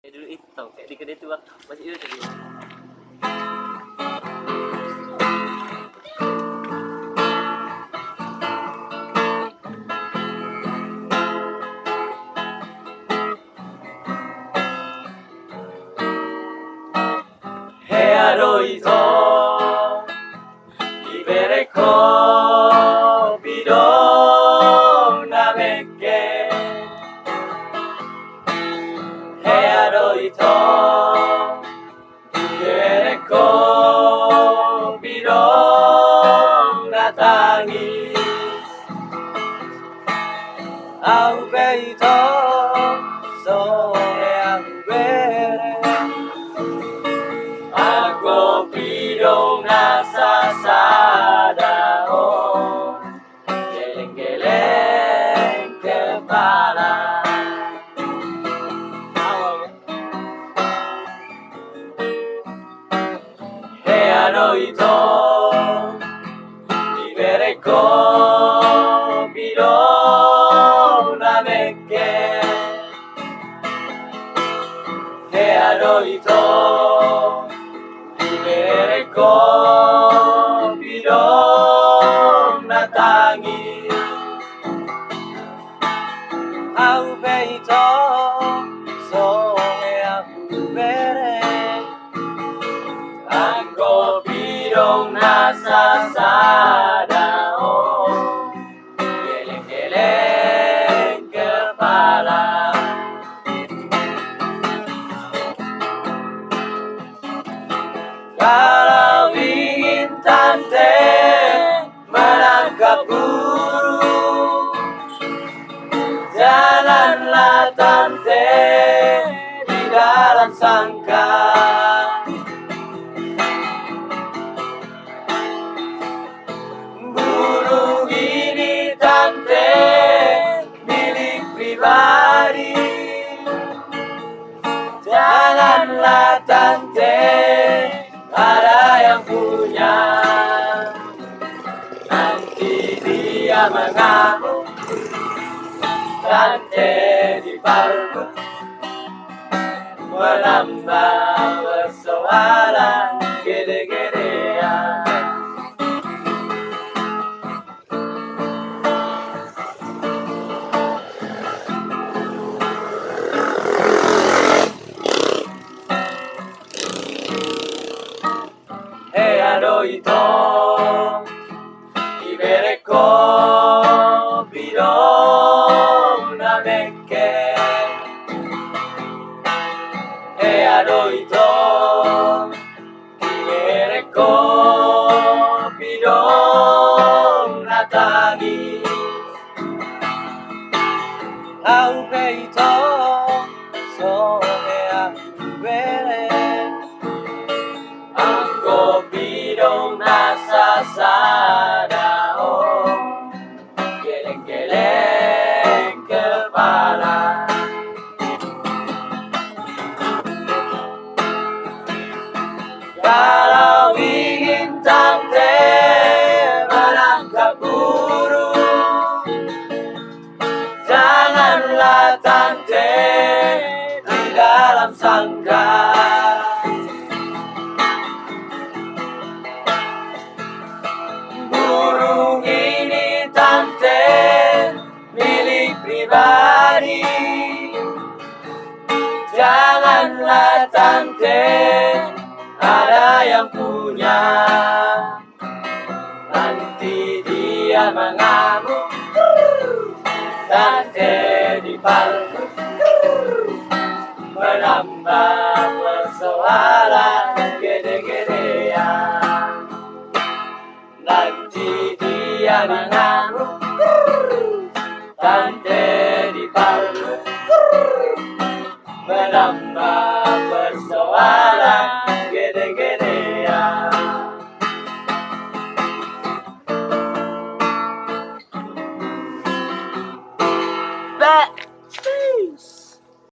Kayak dulu itu tau, kayak di kedai tua masih itu jadi. Heado ito ibere kopi dong nameke. Heado ito ibere kopi dong natangis. Au beito sore au bere. Aku bidong nasa sadao, geleng-geleng kepala. Heado ito ibere kopi dong nameke. Heado ito ibere kopi dong natangis. Au beito sore aku bere. Aku bidong nasa sadao, geleng-geleng kepala. Kalau ingin tante menangkap burung, janganlah tante di dalam sangkar. Burung ini tante milik pribadi, janganlah tante ada yang punya. Nanti dia mengamuk, tante dipalku, menambah persoalan gede-gedean. Heado ito ibere kopi dong nameke. Heado ito ibere kopi dong natangis. Au beito sore aku bere. Aku bidong nasa sadao, geleng-geleng kepala. Kalau ingin tante menangkap burung, janganlah tante di dalam sangkar. Burung ini tante milik pribadi, janganlah tante ada yang punya. Nanti dia mengamuk, tante dipalku, menambah persoalan gede-gedean. Nanti dia mengamuk, tante dipalku, menambah